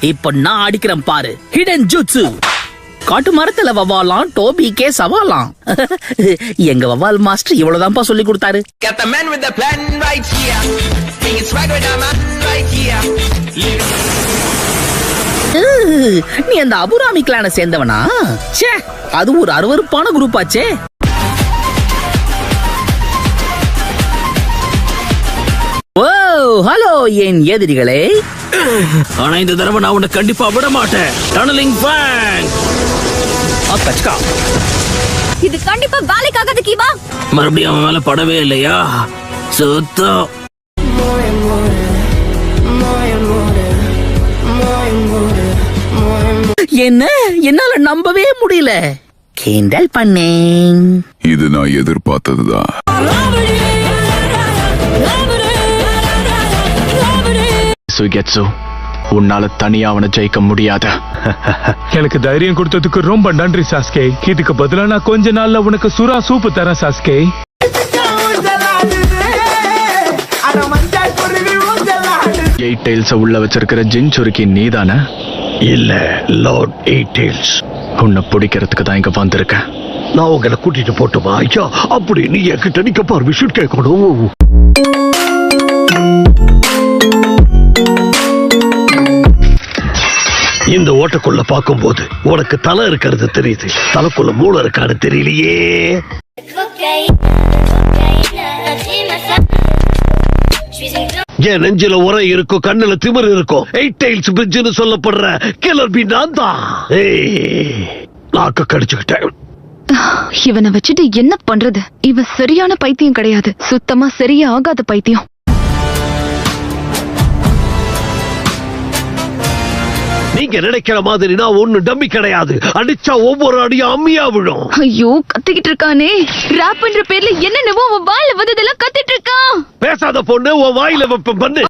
இப்ப நான் அடிக்கிறேன் பாரு, ஹிடன் ஜுட்சு. காட்டு மரத்துல வவாலாம், டோபிக்கே சவாலாம். எங்க வவால் மாஸ்டர் இவ்வளவுதான்ப்பா சொல்லி கொடுத்தாரு. நீ அந்த அபுராமி கிளான சேர்ந்தவனா? ச்சே, அது ஒரு அருவருப்பான குரூப் ஆச்சே. ஓ ஹலோ என் எதிரிகளே. ஆனா இந்த தடவை நான் உன்னை கண்டிப்பா விட மாட்டேன். Tunnelling FAANG. அக்கா, இது கண்டிப்பா வேலைக்காகாது கீவா. மறுபடியும் அவன் மேல படவே இல்லையா? சுத்தம். என்ன என்னால நம்பவே முடியல. கிண்டல் பண்ணேன். இது நான் எதிர்பார்த்ததுதான். சுகெட்சு, உன்னால தனியா அவனை ஜெயிக்க முடியாத. எனக்கு தைரியம் கொடுத்ததுக்கு ரொம்ப நன்றி சாஸ்கே. இதுக்கு பதிலா நான் கொஞ்ச நாள்ல உனக்கு சுறா சூப்பு தரேன் சாஸ்கே. எயிட் டெயில்ஸ் உள்ள வச்சிருக்கிற ஜின்சுருக்கி நீதானே? இல்ல, லார்ட் எயிட் டெயில்ஸ். உன்னை பிடிக்கிறதுக்கு தான் இங்க வந்திருக்கேன். நான் உங்களை கூட்டிட்டு போட்டுமா ஐயா? அப்படி நீ என்கிட்ட நிக்க பர்மிஷன் கேட்கணும். இந்த ஓட்டக்குள்ள பாக்கும்போது உனக்கு தலை இருக்கிறது தெரியுது, தலைக்குள்ள மூளை இருக்கான்னு தெரியலையே. என் நெஞ்சில உரை இருக்கும், கண்ணுல திமிர் இருக்கும். எயிட் டெயில்ஸ் பிரிட்ஜ்னு சொல்லப்படுற கில்லர் பி நான் தான். நாக்க கடிச்சுக்கிட்டேன். இவனை வச்சுட்டு என்ன பண்றது? இவன் சரியான பைத்தியம் கிடையாது, சுத்தமா சரியா ஆகாத பைத்தியம். நீங்க நினைக்கிற மாதிரி நான் ஒண்ணு டம்மி கிடையாது. அடிச்சா ஒவ்வொரு அடியும் அம்மியா விழும். ஐயோ, கத்திக்கிட்டு இருக்கானே. ராப் என்ற பேர்ல என்னென்னவோ அவன் வாயில வந்ததெல்லாம் கத்திட்டு இருக்கான். பேசாத பொண்ணு, உன் வாயில வெப்பம் பண்ணு.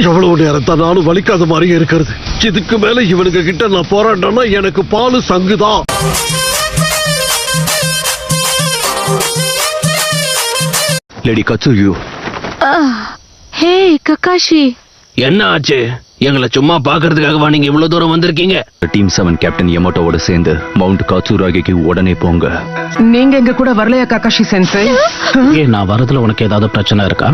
எவ்வளவு நேரம் தான் நானும் வலிக்காத மாதிரியே இருக்கிறது. இதுக்கு மேல இவனுங்க கிட்ட நான் போராட்டம்னா எனக்கு பாலு சங்குதான். லேடி கட்சுயூ. ஹே ககாஷி, என்ன ஆச்சு? எங்களை சும்மா பாக்குறதுக்காகவா நீங்க இவ்வளவு தூரம் வந்திருக்கீங்க? டீம் 7 கேப்டன் யமோட்டோவோட சேர்ந்து மவுண்ட் காட்சுராகிக்கு உடனே போங்க. நீங்க எங்க கூட வரலையா ககாஷி சென்சை? ஏன் நான் வரதுல உனக்கு ஏதாவது பிரச்சனை இருக்கா?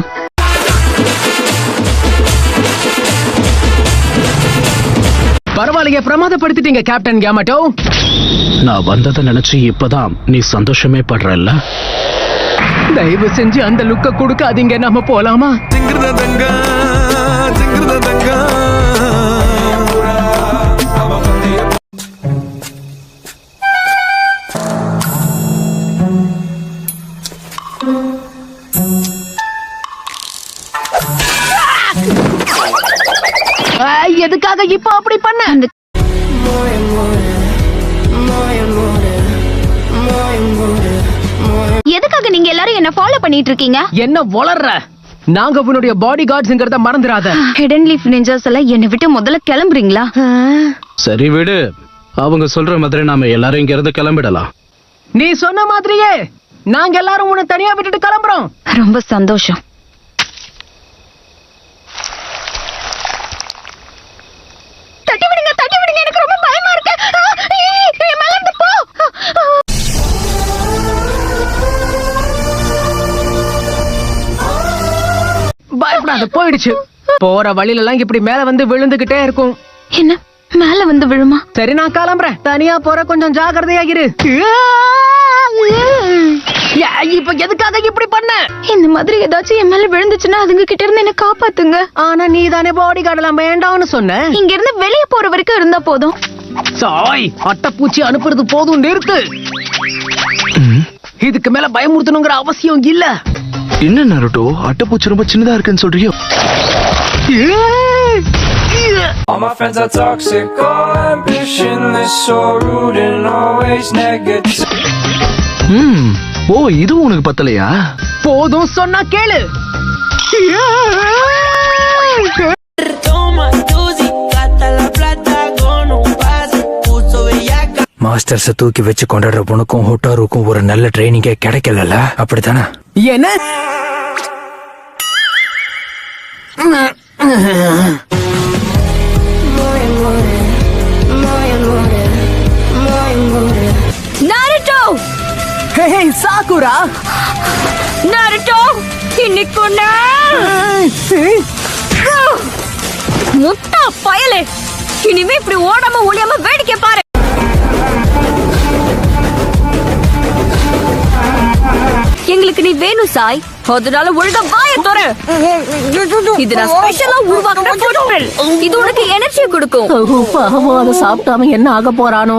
பரவாயில்லையே, பிரமாதப்படுத்திட்டீங்க கேப்டன் யமோட்டோ. நான் வந்ததை நினைச்சு இப்பதான் நீ சந்தோஷமே படுறல்ல? தயவு செஞ்சு அந்த லுக்க கொடுக்காதீங்க, நாம போலாமா? எதுக்காக இப்ப அப்படி பண்ண? எதுக்காக நீங்க எல்லாரும் என்ன ஃபாலோ பண்ணிட்டு இருக்கீங்க? என்ன வளர்ற? நாங்க உன்னுடைய பாடி கார்ட்ஸ்ங்கறத மறந்துடாத. ஹிடன் லீஃப் நிஞ்சாஸ் எல்லாம் என்னை விட்டு முதல்ல கிளம்புறீங்களா? சரி விடு, அவங்க சொல்ற மாதிரி நாம எல்லாரும் இங்க இருந்து கிளம்பிடலாம். நீ சொன்ன மாதிரியே நாங்க எல்லாரும் உன்னை தனியா விட்டுட்டு கிளம்புறோம். ரொம்ப சந்தோஷம். தட்டி விடுங்க, தட்டி விடுங்க, எனக்கு ரொம்ப பயமா இருக்கு. மேல இருந்து போ. பயப்படாத, போயிடுச்சு. போற வழியில எல்லாம் இப்படி மேல வந்து விழுந்துகிட்டே இருக்கும். என்ன மேல வந்து விழுமா? சரி, நான் கிளம்புறேன். தனியா போற, கொஞ்சம் ஜாக்கிரதையா இரு. இப்ப எதுக்காக இப்படி பண்ண? இந்த மாதிரி ஏதாச்சும் என் மேல விழுந்துச்சுன்னா அதுங்க கிட்ட இருந்து என்ன காப்பாத்துங்க. ஆனா நீ தானே பாடி கார்டு எல்லாம் வேண்டாம்னு சொன்ன. இங்க இருந்து வெளியே போற வரைக்கும் இருந்தா போதும். சாய், அட்டைப்பூச்சி அனுப்புறது போதும், நிறுத்து. இதுக்கு மேல பயமுறுத்தணுங்கிற அவசியம் இல்ல. என்ன நருட்டோ, அட்டைப்பூச்சி ரொம்ப சின்னதா இருக்குன்னு சொல்றியோ? All my friends are toxic, all ambitionless, so rude and always negative. ஓ, இது உனக்கு பத்தலையா? போதும் சொன்னா கேளு. மாஸ்டர்ஸ் தூக்கி வச்சு கொண்டாடுற பொண்ணுக்கும் ஹோட்டாருக்கும் ஒரு நல்ல ட்ரைனிங்கே கிடைக்கல, அப்படித்தானே? என்ன நாருட்டோ ஹே சாகுரா நாருட்டோ இன்னைக்கு முட்டா பயலே, இனிமே இப்படி ஓடாம ஒளியாம வேடிக்கை பாரு. எங்களுக்கு நீ வேணும் சாய், அதனால ஒழுங்கா வாயை தோற. இது நான் ஸ்பெஷலா உருவாக்குற ஃபுட். இது உனக்கு எனர்ஜி கொடுக்கும். பாவம், அதை சாப்பிட்டாம என்ன ஆக போறானோ?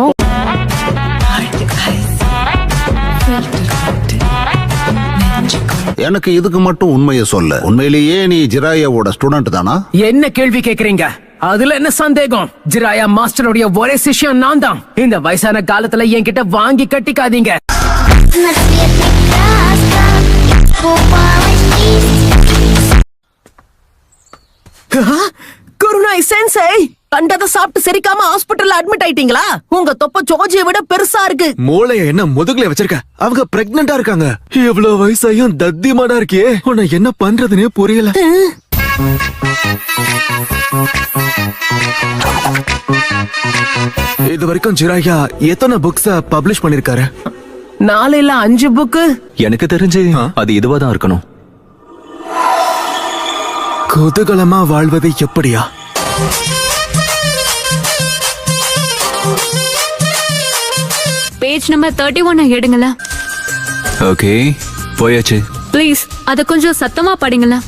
எனக்கு இதுக்கு மட்டும் உண்மையை சொல்ல, உண்மையிலேயே நீ ஜிராயாவோட ஸ்டூடெண்ட் தானா? என்ன கேள்வி கேக்குறீங்க? அதுல என்ன சந்தேகம்? ஜிராயா மாஸ்டருடைய ஒரே சிஷ்யம் நான் தான். இந்த வயசான காலத்துல என்கிட்ட வாங்கி கட்டிக்காதீங்க. குருநாய் சென்சை, கண்டதை சாப்பிட்டு சரிக்காம ஹாஸ்பிட்டல்ல அட்மிட் ஆயிட்டீங்களா? உங்க தொப்ப ஜோஜியை விட பெருசா இருக்கு. மூளைய என்ன முதுகுல வச்சிருக்க? அவங்க பிரெக்னண்டா இருக்காங்க. இவ்வளவு வயசாயும் தத்திமாடா இருக்கியே, உன்னை என்ன பண்றதுனே புரியல. இது வரைக்கும் ஜிராயா எத்தனை புக்ஸ பப்ளிஷ் பண்ணிருக்காரு? 4 இல்ல 5 புக்கு. எனக்கு தெரிஞ்சு அது இதுவாதான் இருக்கணும். குதூகலமா வாழ்வது எப்படியா? Page number 31 எடுங்களா. ஓகே, போயாச்சு. ப்ளீஸ் அத கொஞ்சம் சத்தமா படிங்களா.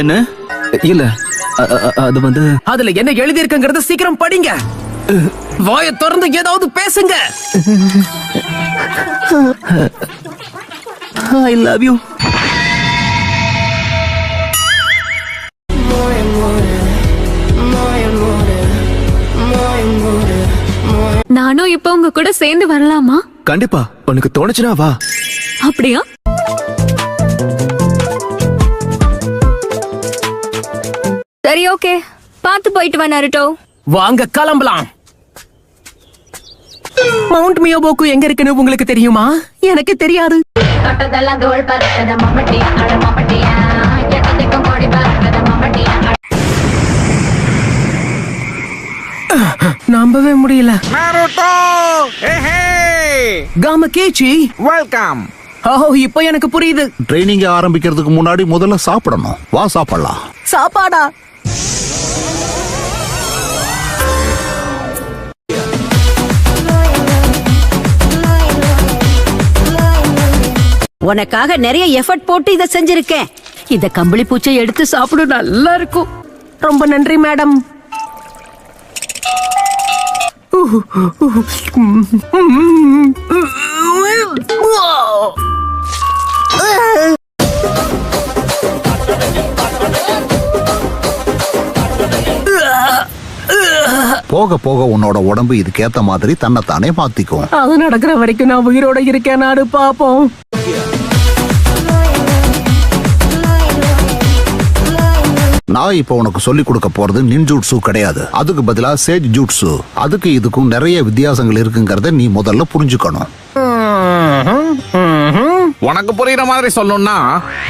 என்ன? இல்ல, அது வந்து அதுல என்ன எழுதி இருக்குங்கறத சீக்கிரம் படிங்க. வாயை திறந்து ஏதாவது பேசுங்க. I love you. நானும் இப்ப உங்க கூட சேர்ந்து வரலாமா? கண்டிப்பா, உனக்கு தோணுச்சுனா வா. அப்படியா? சரி, ஓகே. பாத்து போயிட்டு வா நாருட்டோ. வாங்க கிளம்பலாம். மவுண்ட் மியோபோக்கு எங்க இருக்குன்னு உங்களுக்கு தெரியுமா? எனக்கு தெரியாது. நம்பவே முடியல. காமகேச்சி, வெல்கம். ஓ, இப்போ எனக்கு புரியுது. ட்ரைனிங் ஆரம்பிக்கிறதுக்கு முன்னாடி முதல்ல சாப்பிடணும். வா சாப்பிடலாம். சாப்பாடா? உனக்காக நிறைய எஃபர்ட் போட்டு இத செஞ்சிருக்கேன். இத கம்பளி பூச்சை எடுத்து சாப்பிடு, நல்லா இருக்கும். ரொம்ப நன்றி மேடம். போக போக உன்னோட உடம்பு இதுக்கேத்த மாதிரி தன்னைத்தானே மாத்திக்கும். அது நடக்கிற வரைக்கும் நான் உயிரோட இருக்கேன். நாடு பாப்போம். நான் இப்ப உனக்கு சொல்லி கொடுக்க போறது நின்ஜூட்சு கிடையாது. அதுக்கு பதிலா சேஜ் ஜூட்சு. அதுக்கு இதுக்கும் நிறைய வித்தியாசங்கள் இருக்குங்கறத நீ முதல்ல புரிஞ்சுக்கணும். உனக்கு புரியுற மாதிரி சொல்லணும்னா,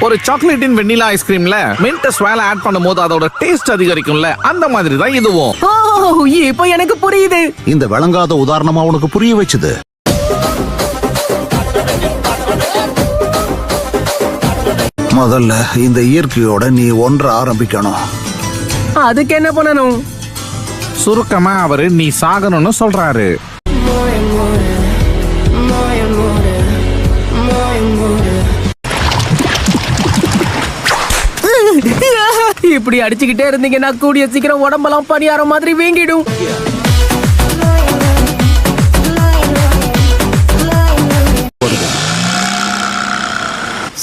ஒரு சாக்லேட்டின் வெண்ணிலா ஐஸ்கிரீம்ல மின்ட் ஸ்வால ஆட் பண்ணும்போது அதோட டேஸ்ட் அதிகரிக்கும்ல, அந்த மாதிரி தான் இதுவும். இப்போ எனக்கு புரியுது. இந்த விளங்காத உதாரணமா உனக்கு புரிய வச்சது. முதல்ல இந்த இயற்கையோட நீ ஒன்ற ஆரம்பிக்கணும். அதுக்கு என்ன பண்ணணும்? சுருக்கமா அவரு நீ சாகணும்னு சொல்றாரு. இப்படி அடிச்சுக்கிட்டே இருந்தீங்கன்னா கூடிய சீக்கிரம் உடம்பெல்லாம் பணியாரம் மாதிரி வீங்கிடும்.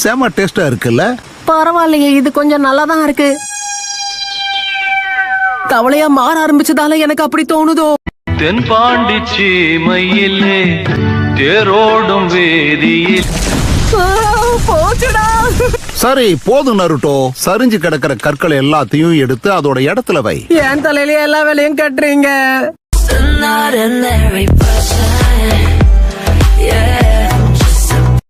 செம டேஸ்டா இருக்குல்ல? பரவாயில்லையே, இது கொஞ்சம் நல்லாதான் இருக்கு. கவலையா மாற ஆரம்பிச்சதால எனக்கு அப்படி தோணுதோ. தென்பாண்டி சீமையிலே தேரோடும் வேதியில். போச்சுடா. சரி, போதும் நருட்டோ. சரிஞ்சு கிடக்கிற கற்களை எல்லாத்தையும் எடுத்து அதோட இடத்துல வை. என் தலையில எல்லா வேலையும் கட்டுறீங்க.